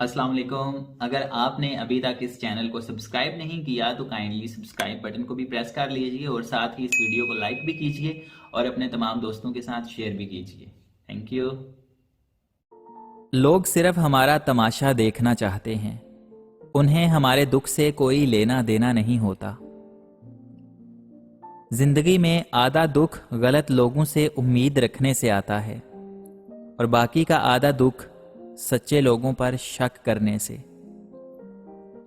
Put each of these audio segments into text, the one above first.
السلام علیکم۔ اگر آپ نے ابھی تک اس چینل کو سبسکرائب نہیں کیا تو کائنڈلی سبسکرائب بٹن کو بھی پریس کر لیجئے اور ساتھ ہی اس ویڈیو کو لائک بھی کیجئے اور اپنے تمام دوستوں کے ساتھ شیئر بھی کیجئے۔ Thank you. لوگ صرف ہمارا تماشا دیکھنا چاہتے ہیں، انہیں ہمارے دکھ سے کوئی لینا دینا نہیں ہوتا۔ زندگی میں آدھا دکھ غلط لوگوں سے امید رکھنے سے آتا ہے اور باقی کا آدھا دکھ سچے لوگوں پر شک کرنے سے۔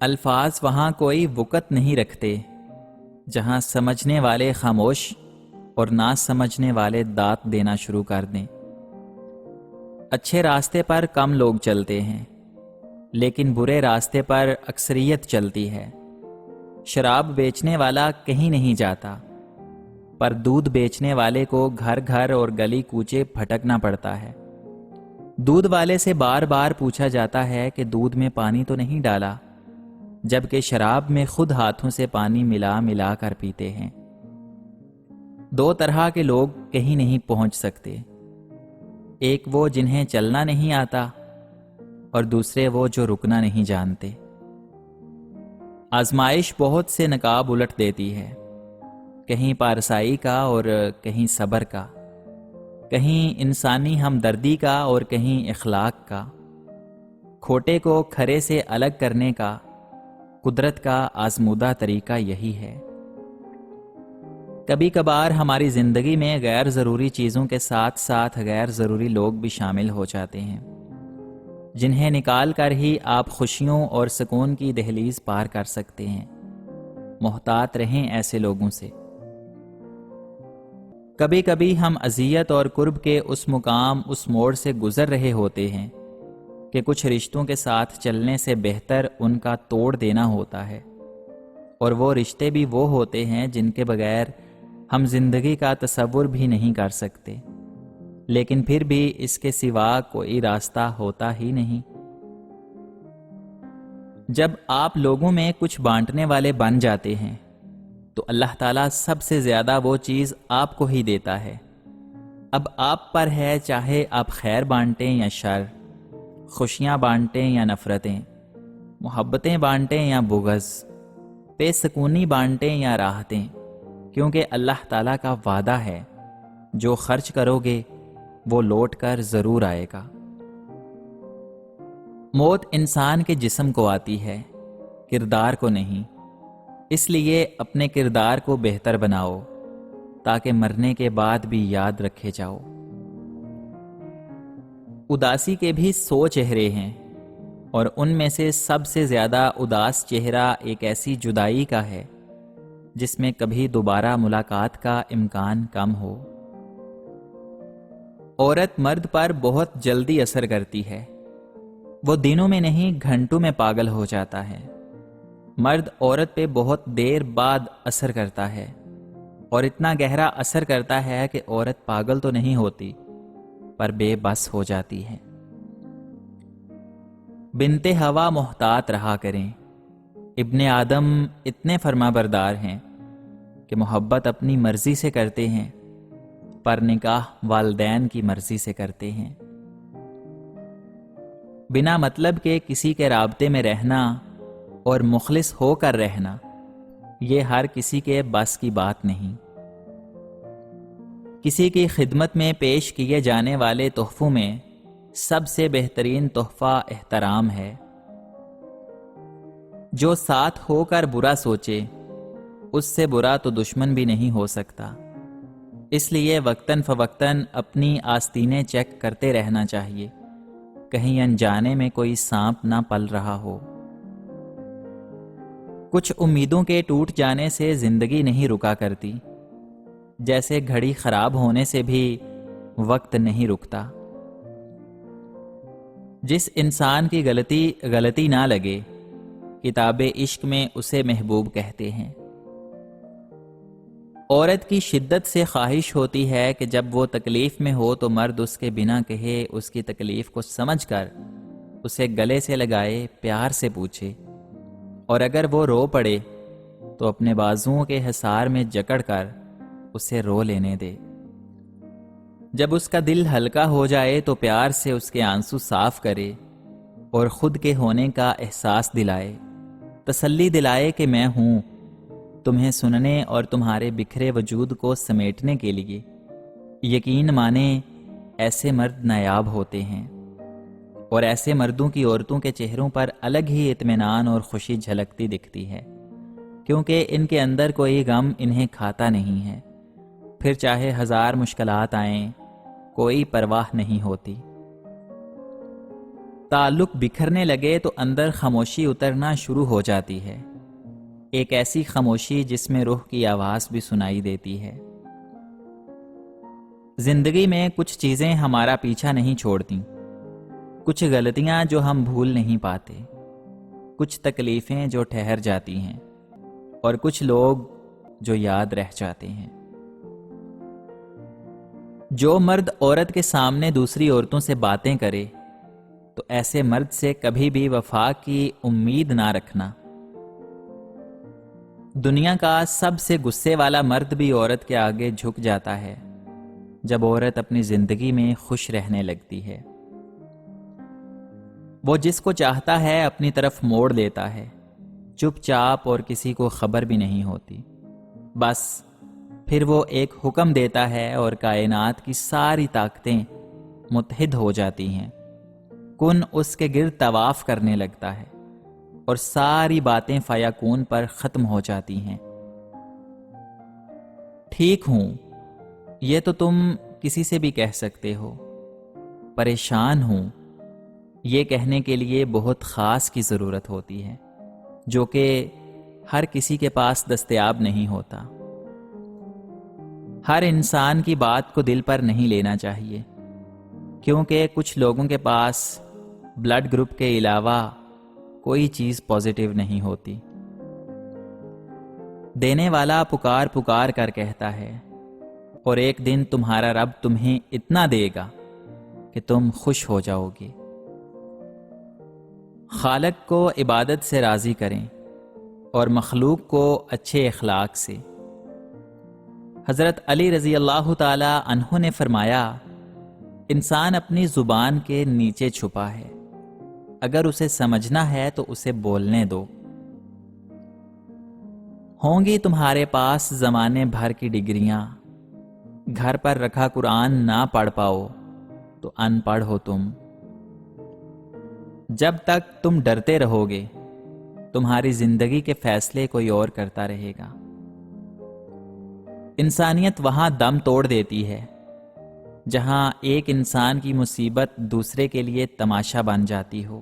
الفاظ وہاں کوئی وقت نہیں رکھتے جہاں سمجھنے والے خاموش اور نہ سمجھنے والے دانت دینا شروع کر دیں۔ اچھے راستے پر کم لوگ چلتے ہیں لیکن برے راستے پر اکثریت چلتی ہے۔ شراب بیچنے والا کہیں نہیں جاتا پر دودھ بیچنے والے کو گھر گھر اور گلی کوچے بھٹکنا پڑتا ہے۔ دودھ والے سے بار بار پوچھا جاتا ہے کہ دودھ میں پانی تو نہیں ڈالا، جبکہ شراب میں خود ہاتھوں سے پانی ملا ملا کر پیتے ہیں۔ دو طرح کے لوگ کہیں نہیں پہنچ سکتے، ایک وہ جنہیں چلنا نہیں آتا اور دوسرے وہ جو رکنا نہیں جانتے۔ آزمائش بہت سے نقاب الٹ دیتی ہے، کہیں پارسائی کا اور کہیں صبر کا، کہیں انسانی ہمدردی کا اور کہیں اخلاق کا۔ کھوٹے کو کھرے سے الگ کرنے کا قدرت کا آزمودہ طریقہ یہی ہے۔ کبھی کبھار ہماری زندگی میں غیر ضروری چیزوں کے ساتھ ساتھ غیر ضروری لوگ بھی شامل ہو جاتے ہیں، جنہیں نکال کر ہی آپ خوشیوں اور سکون کی دہلیز پار کر سکتے ہیں۔ محتاط رہیں ایسے لوگوں سے۔ کبھی کبھی ہم اذیت اور قرب کے اس مقام، اس موڑ سے گزر رہے ہوتے ہیں کہ کچھ رشتوں کے ساتھ چلنے سے بہتر ان کا توڑ دینا ہوتا ہے، اور وہ رشتے بھی وہ ہوتے ہیں جن کے بغیر ہم زندگی کا تصور بھی نہیں کر سکتے، لیکن پھر بھی اس کے سوا کوئی راستہ ہوتا ہی نہیں۔ جب آپ لوگوں میں کچھ بانٹنے والے بن جاتے ہیں تو اللہ تعالیٰ سب سے زیادہ وہ چیز آپ کو ہی دیتا ہے۔ اب آپ پر ہے، چاہے آپ خیر بانٹیں یا شر، خوشیاں بانٹیں یا نفرتیں، محبتیں بانٹیں یا بغض، بے سکونی بانٹیں یا راحتیں، کیونکہ اللہ تعالیٰ کا وعدہ ہے جو خرچ کرو گے وہ لوٹ کر ضرور آئے گا۔ موت انسان کے جسم کو آتی ہے، کردار کو نہیں، اس لیے اپنے کردار کو بہتر بناؤ تاکہ مرنے کے بعد بھی یاد رکھے جاؤ۔ اداسی کے بھی 100 چہرے ہیں اور ان میں سے سب سے زیادہ اداس چہرہ ایک ایسی جدائی کا ہے جس میں کبھی دوبارہ ملاقات کا امکان کم ہو۔ عورت مرد پر بہت جلدی اثر کرتی ہے، وہ دنوں میں نہیں گھنٹوں میں پاگل ہو جاتا ہے۔ مرد عورت پہ بہت دیر بعد اثر کرتا ہے اور اتنا گہرا اثر کرتا ہے کہ عورت پاگل تو نہیں ہوتی پر بے بس ہو جاتی ہے۔ بنت ہوا محتاط رہا کریں، ابن آدم اتنے فرما بردار ہیں کہ محبت اپنی مرضی سے کرتے ہیں پر نکاح والدین کی مرضی سے کرتے ہیں۔ بنا مطلب کے کسی کے رابطے میں رہنا اور مخلص ہو کر رہنا یہ ہر کسی کے بس کی بات نہیں۔ کسی کی خدمت میں پیش کیے جانے والے تحفوں میں سب سے بہترین تحفہ احترام ہے۔ جو ساتھ ہو کر برا سوچے اس سے برا تو دشمن بھی نہیں ہو سکتا، اس لیے وقتاً فوقتاً اپنی آستینیں چیک کرتے رہنا چاہیے، کہیں انجانے میں کوئی سانپ نہ پل رہا ہو۔ کچھ امیدوں کے ٹوٹ جانے سے زندگی نہیں رکا کرتی، جیسے گھڑی خراب ہونے سے بھی وقت نہیں رکتا۔ جس انسان کی غلطی نہ لگے، کتاب عشق میں اسے محبوب کہتے ہیں۔ عورت کی شدت سے خواہش ہوتی ہے کہ جب وہ تکلیف میں ہو تو مرد اس کے بنا کہے اس کی تکلیف کو سمجھ کر اسے گلے سے لگائے، پیار سے پوچھے، اور اگر وہ رو پڑے تو اپنے بازوؤں کے حصار میں جکڑ کر اسے رو لینے دے۔ جب اس کا دل ہلکا ہو جائے تو پیار سے اس کے آنسو صاف کرے اور خود کے ہونے کا احساس دلائے، تسلی دلائے کہ میں ہوں، تمہیں سننے اور تمہارے بکھرے وجود کو سمیٹنے کے لیے۔ یقین مانیں ایسے مرد نایاب ہوتے ہیں، اور ایسے مردوں کی عورتوں کے چہروں پر الگ ہی اطمینان اور خوشی جھلکتی دکھتی ہے، کیونکہ ان کے اندر کوئی غم انہیں کھاتا نہیں ہے، پھر چاہے ہزار مشکلات آئیں کوئی پرواہ نہیں ہوتی۔ تعلق بکھرنے لگے تو اندر خاموشی اترنا شروع ہو جاتی ہے، ایک ایسی خاموشی جس میں روح کی آواز بھی سنائی دیتی ہے۔ زندگی میں کچھ چیزیں ہمارا پیچھا نہیں چھوڑتی، کچھ غلطیاں جو ہم بھول نہیں پاتے، کچھ تکلیفیں جو ٹھہر جاتی ہیں، اور کچھ لوگ جو یاد رہ جاتے ہیں۔ جو مرد عورت کے سامنے دوسری عورتوں سے باتیں کرے تو ایسے مرد سے کبھی بھی وفا کی امید نہ رکھنا۔ دنیا کا سب سے غصے والا مرد بھی عورت کے آگے جھک جاتا ہے جب عورت اپنی زندگی میں خوش رہنے لگتی ہے۔ وہ جس کو چاہتا ہے اپنی طرف موڑ لیتا ہے، چپ چاپ، اور کسی کو خبر بھی نہیں ہوتی۔ بس پھر وہ ایک حکم دیتا ہے اور کائنات کی ساری طاقتیں متحد ہو جاتی ہیں، کن اس کے گرد طواف کرنے لگتا ہے، اور ساری باتیں فیکون پر ختم ہو جاتی ہیں۔ ٹھیک ہوں، یہ تو تم کسی سے بھی کہہ سکتے ہو۔ پریشان ہوں، یہ کہنے کے لیے بہت خاص کی ضرورت ہوتی ہے، جو کہ ہر کسی کے پاس دستیاب نہیں ہوتا۔ ہر انسان کی بات کو دل پر نہیں لینا چاہیے، کیونکہ کچھ لوگوں کے پاس بلڈ گروپ کے علاوہ کوئی چیز پازیٹیو نہیں ہوتی۔ دینے والا پکار پکار کر کہتا ہے، اور ایک دن تمہارا رب تمہیں اتنا دے گا کہ تم خوش ہو جاؤ گے۔ خالق کو عبادت سے راضی کریں اور مخلوق کو اچھے اخلاق سے۔ حضرت علی رضی اللہ تعالی عنہ نے فرمایا، انسان اپنی زبان کے نیچے چھپا ہے، اگر اسے سمجھنا ہے تو اسے بولنے دو۔ ہوں گی تمہارے پاس زمانے بھر کی ڈگریاں، گھر پر رکھا قرآن نہ پڑھ پاؤ تو ان پڑھ ہو تم۔ جب تک تم ڈرتے رہو گے تمہاری زندگی کے فیصلے کوئی اور کرتا رہے گا۔ انسانیت وہاں دم توڑ دیتی ہے جہاں ایک انسان کی مصیبت دوسرے کے لیے تماشا بن جاتی ہو۔